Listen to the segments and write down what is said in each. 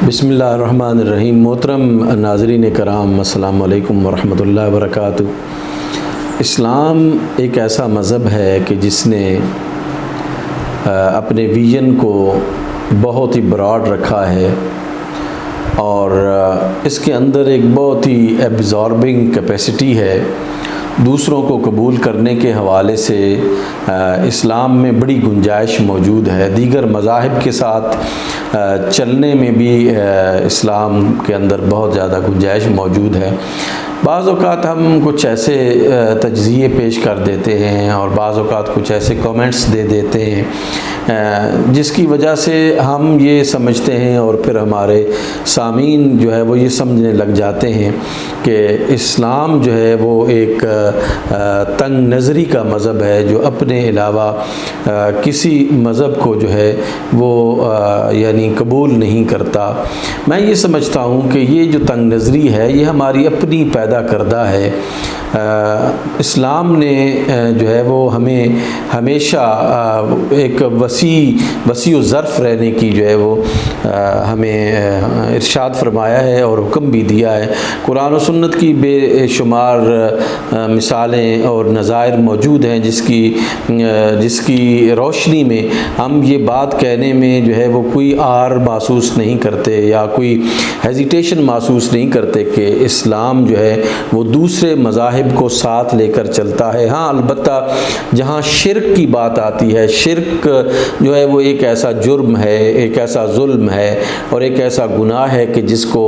بسم اللہ الرحمن الرحیم۔ محترم ناظرین کرام، السلام علیکم ورحمۃ اللہ وبرکاتہ۔ اسلام ایک ایسا مذہب ہے کہ جس نے اپنے ویژن کو بہت ہی براڈ رکھا ہے اور اس کے اندر ایک بہت ہی ایبزاربنگ کیپیسٹی ہے۔ دوسروں کو قبول کرنے کے حوالے سے اسلام میں بڑی گنجائش موجود ہے۔ دیگر مذاہب کے ساتھ چلنے میں بھی اسلام کے اندر بہت زیادہ گنجائش موجود ہے۔ بعض اوقات ہم کچھ ایسے تجزیے پیش کر دیتے ہیں اور بعض اوقات کچھ ایسے کومنٹس دے دیتے ہیں جس کی وجہ سے ہم یہ سمجھتے ہیں اور پھر ہمارے سامعین جو ہے وہ یہ سمجھنے لگ جاتے ہیں کہ اسلام جو ہے وہ ایک تنگ نظری کا مذہب ہے جو اپنے علاوہ کسی مذہب کو جو ہے وہ یعنی قبول نہیں کرتا۔ میں یہ سمجھتا ہوں کہ یہ جو تنگ نظری ہے یہ ہماری اپنی پیدا کردہ ہے۔ اسلام نے جو ہے وہ ہمیں ہمیشہ ایک وسیع و ظرف رہنے کی جو ہے وہ ہمیں ارشاد فرمایا ہے اور حکم بھی دیا ہے۔ قرآن و سنت کی بے شمار مثالیں اور نظائر موجود ہیں جس کی روشنی میں ہم یہ بات کہنے میں جو ہے وہ کوئی آر محسوس نہیں کرتے یا کوئی ہیزیٹیشن محسوس نہیں کرتے کہ اسلام جو ہے وہ دوسرے مذاہب کو ساتھ لے کر چلتا ہے۔ ہاں، البتہ جہاں شرک کی بات آتی ہے، شرک جو ہے وہ ایک ایسا جرم ہے، ایک ایسا ظلم ہے اور ایک ایسا گناہ ہے کہ جس کو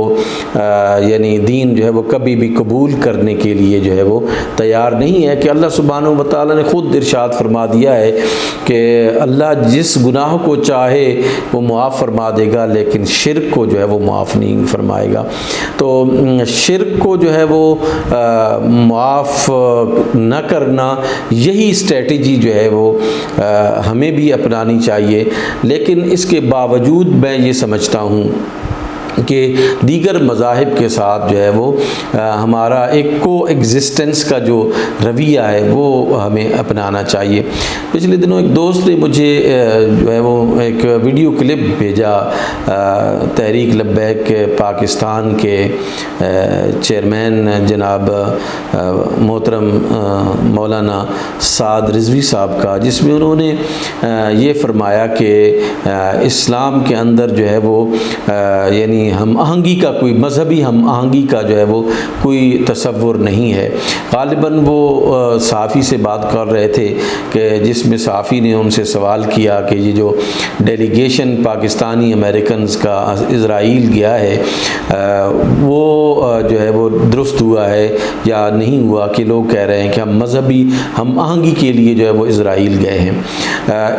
یعنی دین جو ہے وہ کبھی بھی قبول کرنے کے لیے جو ہے وہ تیار نہیں ہے، کہ اللہ سبحانہ و تعالیٰ نے خود ارشاد فرما دیا ہے کہ اللہ جس گناہ کو چاہے وہ معاف فرما دے گا لیکن شرک کو جو ہے وہ معاف نہیں فرمائے گا۔ تو شرک کو جو ہے وہ معاف نہ کرنا، یہی اسٹریٹجی جو ہے وہ ہمیں بھی اپنانی چاہیے۔ لیکن اس کے باوجود میں یہ سمجھتا ہوں کہ دیگر مذاہب کے ساتھ جو ہے وہ ہمارا ایک کو ایگزسٹنس کا جو رویہ ہے وہ ہمیں اپنانا چاہیے۔ پچھلے دنوں ایک دوست نے مجھے جو ہے وہ ایک ویڈیو کلپ بھیجا تحریک لبیک پاکستان کے چیئرمین جناب محترم مولانا سعد رضوی صاحب کا، جس میں انہوں نے یہ فرمایا کہ اسلام کے اندر جو ہے وہ یعنی ہم آہنگی کا کوئی مذہبی ہم آہنگی کا جو ہے وہ کوئی تصور نہیں ہے۔ غالباً وہ صحافی سے بات کر رہے تھے کہ جس میں صحافی نے ان سے سوال کیا کہ یہ جو ڈیلیگیشن پاکستانی امریکنز کا اسرائیل گیا ہے وہ جو ہے وہ درست ہوا ہے یا نہیں ہوا، کہ لوگ کہہ رہے ہیں کہ ہم مذہبی ہم آہنگی کے لیے جو ہے وہ اسرائیل گئے ہیں۔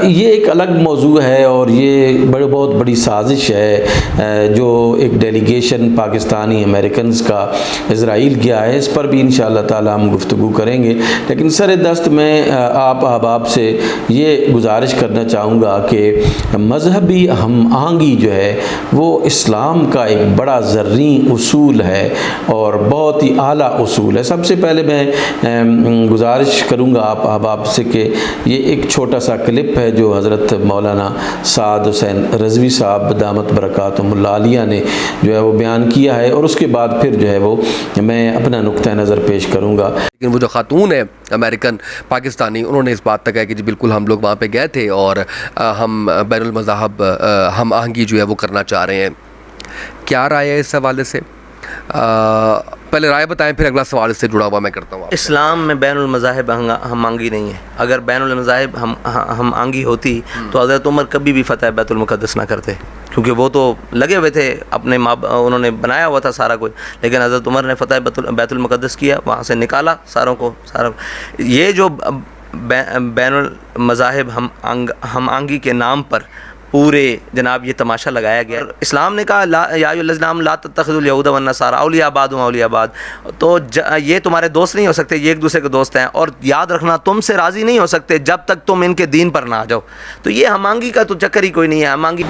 یہ ایک الگ موضوع ہے اور یہ بہت بڑی سازش ہے جو ایک ڈیلیگیشن پاکستانی امریکنز کا اسرائیل گیا ہے۔ اس پر بھی انشاءاللہ تعالی ہم گفتگو کریں گے، لیکن سر دست میں آپ احباب سے یہ گزارش کرنا چاہوں گا کہ مذہبی ہم آہنگی جو ہے وہ اسلام کا ایک بڑا زرعی اصول ہے اور بہت ہی اعلیٰ اصول ہے۔ سب سے پہلے میں گزارش کروں گا آپ احباب سے کہ یہ ایک چھوٹا سا کلپ ہے جو حضرت مولانا سعد حسین رضوی صاحب دامت برکاتہم اللہ علیہ نے جو ہے وہ بیان کیا ہے، اور اس کے بعد پھر جو ہے وہ میں اپنا نقطہ نظر پیش کروں گا۔ لیکن وہ جو خاتون ہے امریکن پاکستانی، انہوں نے اس بات تک ہے کہ جی بالکل ہم لوگ وہاں پہ گئے تھے اور ہم بین المذاہب ہم آہنگی جو ہے وہ کرنا چاہ رہے ہیں۔ کیا رائے ہے اس حوالے سے؟ پہلے رائے بتائیں، پھر اگلا سوال اس سے جڑا ہوا میں کرتا ہوں۔ اسلام میں بین المذاہب ہم آہنگی نہیں ہے۔ اگر بین المذاہب ہم آہنگی ہوتی تو حضرت عمر کبھی بھی فتح بیت المقدس نہ کرتے، کیونکہ وہ تو لگے ہوئے تھے اپنے انہوں نے بنایا ہوا تھا سارا کچھ، لیکن حضرت عمر نے فتح بیت المقدس کیا، وہاں سے نکالا ساروں کو۔ یہ جو بین المذاہب ہم آہنگی کے نام پر پورے جناب یہ تماشا لگایا گیا۔ اسلام نے کہا یا ایھا الذین آمنوا لا تتخذوا اليہود والنصارى اولیاء بعضهم اولیاء بعض، تو یہ تمہارے دوست نہیں ہو سکتے، یہ ایک دوسرے کے دوست ہیں، اور یاد رکھنا تم سے راضی نہیں ہو سکتے جب تک تم ان کے دین پر نہ آ جاؤ۔ تو یہ ہم آہنگی کا تو چکر ہی کوئی نہیں ہے۔ ہم آہنگی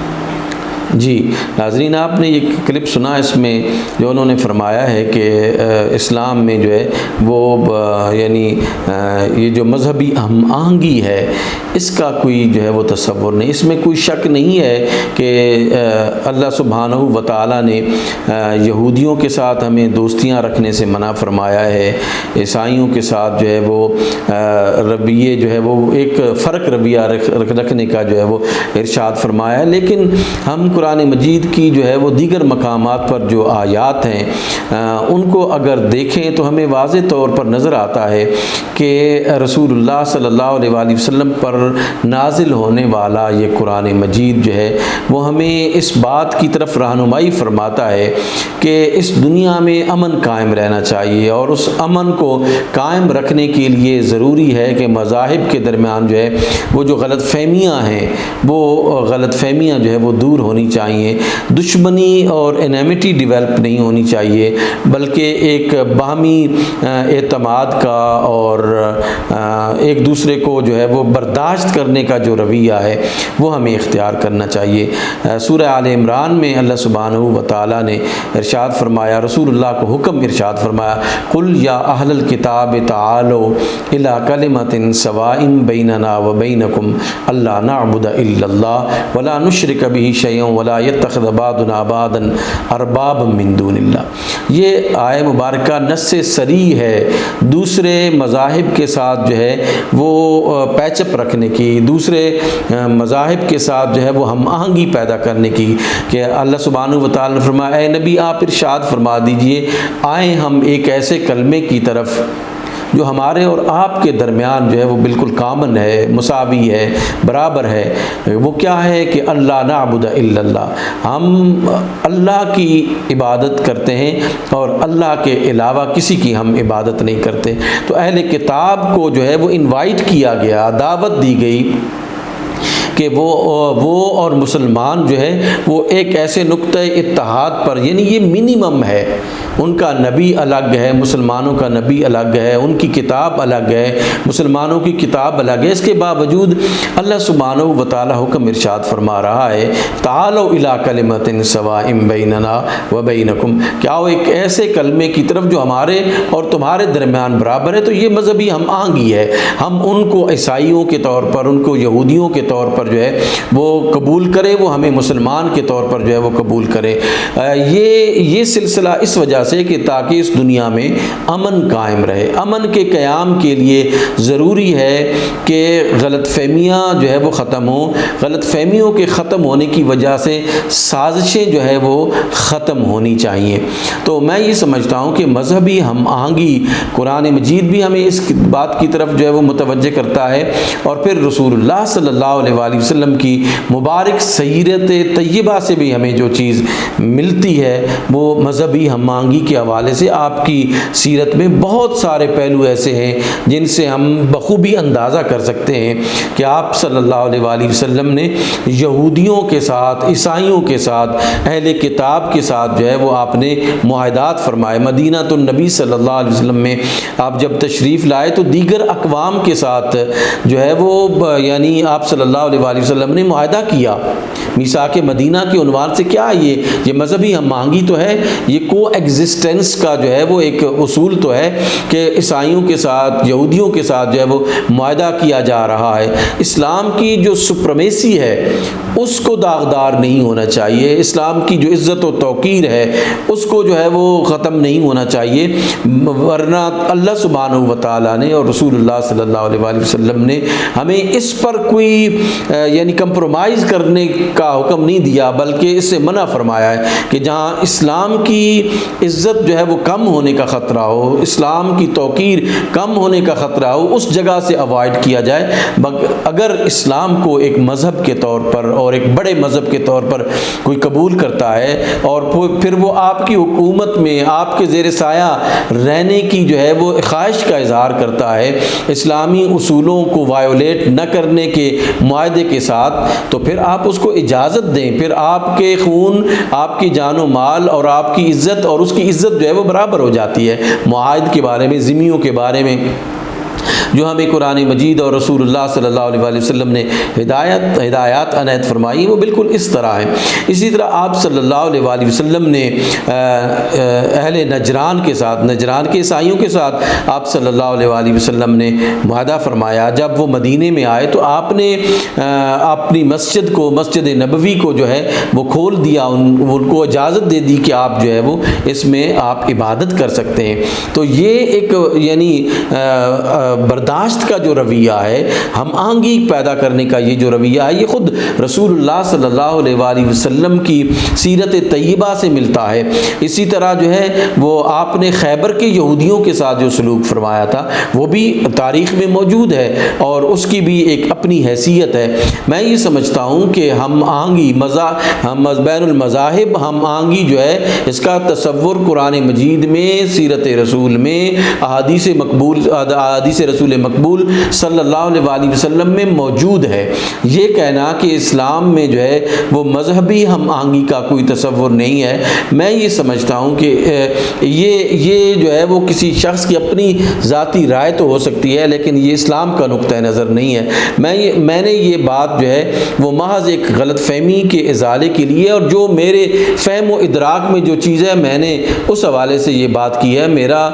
جی ناظرین، آپ نے یہ کلپ سنا، اس میں جو انہوں نے فرمایا ہے کہ اسلام میں جو ہے وہ یعنی یہ جو مذہبی ہم آہنگی ہے اس کا کوئی جو ہے وہ تصور نہیں، اس میں کوئی شک نہیں ہے کہ اللہ سبحانہ و تعالیٰ نے یہودیوں کے ساتھ ہمیں دوستیاں رکھنے سے منع فرمایا ہے، عیسائیوں کے ساتھ جو ہے وہ رویے جو ہے وہ ایک فرق رویہ رکھنے کا جو ہے وہ ارشاد فرمایا ہے، لیکن ہم قرآن مجید کی جو ہے وہ دیگر مقامات پر جو آیات ہیں ان کو اگر دیکھیں تو ہمیں واضح طور پر نظر آتا ہے کہ رسول اللہ صلی اللہ علیہ وآلہ وسلم پر نازل ہونے والا یہ قرآن مجید جو ہے وہ ہمیں اس بات کی طرف رہنمائی فرماتا ہے کہ اس دنیا میں امن قائم رہنا چاہیے، اور اس امن کو قائم رکھنے کے لیے ضروری ہے کہ مذاہب کے درمیان جو ہے وہ جو غلط فہمیاں ہیں وہ غلط فہمیاں جو ہے وہ دور ہونی چاہیے، دشمنی اور انیمٹی ڈیولپ نہیں ہونی چاہیے، بلکہ ایک باہمی اعتماد کا اور ایک دوسرے کو جو ہے وہ برداشت کرنے کا جو رویہ ہے وہ ہمیں اختیار کرنا چاہیے۔ سورہ آل عمران میں اللہ سبحانہ و تعالیٰ نے ارشاد فرمایا، رسول اللہ کو حکم ارشاد فرمایا، قل یا اہل الکتاب تعالوا الی کلمۃ سواء بیننا وبینکم الا نعبد الا اللہ ولا نشرک بہ شیئا ولا یتخذ بعضنا بعضا اربابا من دون اللہ۔ یہ آیہ مبارکہ نص صریح ہے دوسرے مذاہب کے ساتھ جو ہے وہ پیچ اپ رکھنے کی، دوسرے مذاہب کے ساتھ جو ہے وہ ہم آہنگی پیدا کرنے کی، کہ اللہ سبحانہ و تعالیٰ نے فرمایا اے نبی آپ ارشاد فرما دیجئے آئیں ہم ایک ایسے کلمے کی طرف جو ہمارے اور آپ کے درمیان جو ہے وہ بالکل کامن ہے، مساوی ہے، برابر ہے۔ وہ کیا ہے کہ اللہ نعبد الا اللہ، ہم اللہ کی عبادت کرتے ہیں اور اللہ کے علاوہ کسی کی ہم عبادت نہیں کرتے۔ تو اہل کتاب کو جو ہے وہ انوائٹ کیا گیا، دعوت دی گئی کہ وہ اور مسلمان جو ہے وہ ایک ایسے نقطۂ اتحاد پر، یعنی یہ منیمم ہے، ان کا نبی الگ ہے، مسلمانوں کا نبی الگ ہے، ان کی کتاب الگ ہے، مسلمانوں کی کتاب الگ ہے، اس کے باوجود اللہ سبحانہ و تعالیٰ حکم ارشاد فرما رہا ہے تعالوا الی کلمۃ سواء بیننا وبینکم، کہ آؤ ایک ایسے کلمے کی طرف جو ہمارے اور تمہارے درمیان برابر ہے۔ تو یہ مذہبی ہم آہنگی ہے، ہم ان کو عیسائیوں کے طور پر، ان کو یہودیوں کے طور پر جو ہے وہ قبول کرے، وہ ہمیں مسلمان کے طور پر جو ہے وہ قبول کرے۔ یہ سلسلہ اس وجہ سے کہ تاکہ اس دنیا میں امن قائم رہے۔ امن کے قیام کے لیے ضروری ہے کہ غلط فہمیاں جو ہے وہ ختم ہوں، غلط فہمیوں کے ختم ہونے کی وجہ سے سازشیں جو ہے وہ ختم ہونی چاہیے۔ تو میں یہ سمجھتا ہوں کہ مذہبی ہم آہنگی قرآن مجید بھی ہمیں اس بات کی طرف جو ہے وہ متوجہ کرتا ہے، اور پھر رسول اللہ صلی اللہ علیہ وآلہ وسلم کی مبارک سیرت طیبہ سے بھی ہمیں جو چیز ملتی ہے وہ مذہبی ہم آہنگی کے حوالے سے آپ کی سیرت میں بہت سارے پہلو ایسے ہیں جن سے ہم بخوبی اندازہ کر سکتے ہیں کہ آپ صلی اللہ علیہ وآلہ وسلم نے یہودیوں کے ساتھ، عیسائیوں کے ساتھ، اہل کتاب کے ساتھ جو ہے وہ آپ نے معاہدات فرمائے۔ مدینہ النبی صلی اللہ علیہ وسلم میں آپ جب تشریف لائے تو دیگر اقوام کے ساتھ جو ہے وہ یعنی آپ صلی اللہ علیہ وآلہ وسلم نے معاہدہ کیا میثاق مدینہ کے عنوان سے۔ کیا یہ مذہبی ہم آہنگی تو ہے، یہ کو ایگزسٹنس کا جو ہے وہ ایک اصول تو ہے کہ عیسائیوں کے ساتھ، یہودیوں کے ساتھ جو ہے وہ معاہدہ کیا جا رہا ہے۔ اسلام کی جو سپریمیسی ہے اس کو داغدار نہیں ہونا چاہیے، اسلام کی جو عزت و توقیر ہے اس کو جو ہے وہ ختم نہیں ہونا چاہیے، ورنہ اللہ سبحانہ و تعالیٰ نے اور رسول اللہ صلی اللہ علیہ وآلہ وسلم نے ہمیں اس پر کوئی یعنی کمپرومائز کرنے کا حکم نہیں دیا، بلکہ اس سے منع فرمایا ہے کہ جہاں اسلام کی عزت جو ہے وہ کم ہونے کا خطرہ ہو، اسلام کی توقیر کم ہونے کا خطرہ ہو، اس جگہ سے اوائڈ کیا جائے۔ اگر اسلام کو ایک مذہب کے طور پر اور ایک بڑے مذہب کے طور پر کوئی قبول کرتا ہے اور پھر وہ آپ کی حکومت میں آپ کے زیر سایہ رہنے کی جو ہے وہ خواہش کا اظہار کرتا ہے اسلامی اصولوں کو وائیولیٹ نہ کرنے کے معاہدے کے ساتھ، تو پھر آپ اس کو اجازت دیں، پھر آپ کے خون، آپ کی جان و مال اور آپ کی عزت اور اس کی عزت جو ہے وہ برابر ہو جاتی ہے۔ معاہد کے بارے میں، ذمیوں کے بارے میں جو ہمیں قرآن مجید اور رسول اللہ صلی اللہ علیہ وسلم نے ہدایات عنایت فرمائی وہ بالکل اس طرح ہیں۔ اسی طرح آپ صلی اللہ علیہ وسلم نے اہل نجران کے ساتھ، نجران کے عیسائیوں کے ساتھ آپ صلی اللہ علیہ وسلم نے معاہدہ فرمایا۔ جب وہ مدینے میں آئے تو آپ نے اپنی مسجد کو، مسجد نبوی کو جو ہے وہ کھول دیا، ان کو اجازت دے دی کہ آپ جو ہے وہ اس میں آپ عبادت کر سکتے ہیں۔ تو یہ ایک یعنی برداشت کا جو رویہ ہے، ہم آہنگی پیدا کرنے کا یہ جو رویہ ہے، یہ خود رسول اللہ صلی اللہ علیہ وسلم کی سیرت طیبہ سے ملتا ہے۔ اسی طرح جو ہے وہ آپ نے خیبر کے یہودیوں کے ساتھ جو سلوک فرمایا تھا وہ بھی تاریخ میں موجود ہے اور اس کی بھی ایک اپنی حیثیت ہے۔ میں یہ سمجھتا ہوں کہ ہم آہنگی ہم بین المذاہب ہم آہنگی جو ہے اس کا تصور قرآن مجید میں، سیرت رسول میں، احادیث رسول مقبول صلی اللہ علیہ وسلم میں موجود ہے۔ یہ کہنا کہ اسلام میں جو ہے وہ مذہبی ہم آہنگی کا کوئی تصور نہیں ہے، میں یہ سمجھتا ہوں کہ یہ جو ہے وہ کسی شخص کی اپنی ذاتی رائے تو ہو سکتی ہے، لیکن یہ اسلام کا نقطہ نظر نہیں ہے۔ میں نے یہ بات جو ہے وہ محض ایک غلط فہمی کے ازالے کے لیے، اور جو میرے فہم و ادراک میں جو چیز ہے میں نے اس حوالے سے یہ بات کی ہے۔ میرا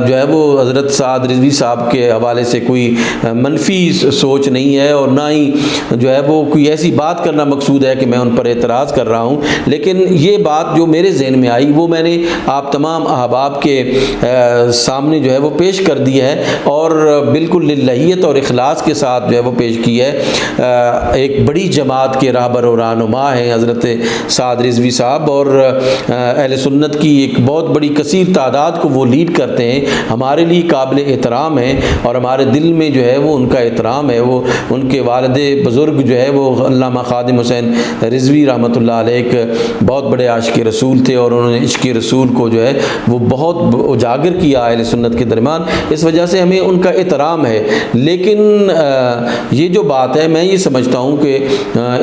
جو ہے وہ حضرت سعد رضوی صاحب کے حوالے سے کوئی منفی سوچ نہیں ہے، اور نہ ہی جو ہے وہ کوئی ایسی بات کرنا مقصود ہے کہ میں ان پر اعتراض کر رہا ہوں، لیکن یہ بات جو میرے ذہن میں آئی وہ میں نے آپ تمام احباب کے سامنے جو ہے وہ پیش کر دی ہے، اور بالکل للہیت اور اخلاص کے ساتھ جو ہے وہ پیش کی ہے۔ ایک بڑی جماعت کے رہبر و رہنما ہیں حضرت سعد رضوی صاحب، اور اہل سنت کی ایک بہت بڑی کثیر تعداد کو وہ لیڈ کرتے ہیں، ہمارے لیے قابل احترام ہیں، اور ہمارے دل میں جو ہے وہ ان کا احترام ہے۔ وہ ان کے والد بزرگ جو ہے وہ علامہ خادم حسین رضوی رحمۃ اللہ علیہ ایک بہت بڑے عاشق رسول تھے، اور انہوں نے عشق رسول کو جو ہے وہ بہت اجاگر کیا اہل سنت کے درمیان، اس وجہ سے ہمیں ان کا احترام ہے۔ لیکن یہ جو بات ہے میں یہ سمجھتا ہوں کہ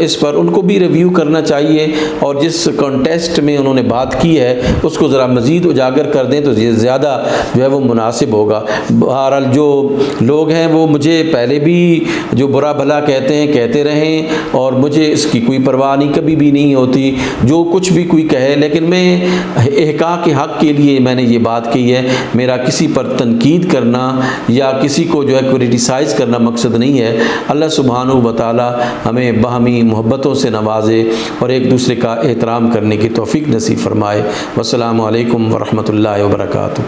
اس پر ان کو بھی ریویو کرنا چاہیے، اور جس کانٹیسٹ میں انہوں نے بات کی ہے اس کو ذرا مزید اجاگر کر دیں تو یہ زیادہ جو ہے وہ مناسب ہوگا۔ بہرحال جو لوگ ہیں وہ مجھے پہلے بھی جو برا بھلا کہتے ہیں کہتے رہیں، اور مجھے اس کی کوئی پرواہ نہیں، کبھی بھی نہیں ہوتی، جو کچھ بھی کوئی کہے، لیکن میں احقاق حق کے لیے میں نے یہ بات کہی ہے۔ میرا کسی پر تنقید کرنا یا کسی کو جو ہے کرٹیسائز کرنا مقصد نہیں ہے۔ اللہ سبحانہ و تعالی ہمیں باہمی محبتوں سے نوازے اور ایک دوسرے کا احترام کرنے کی توفیق نصیب فرمائے۔ والسلام علیکم ورحمۃ اللہ وبرکاتہ۔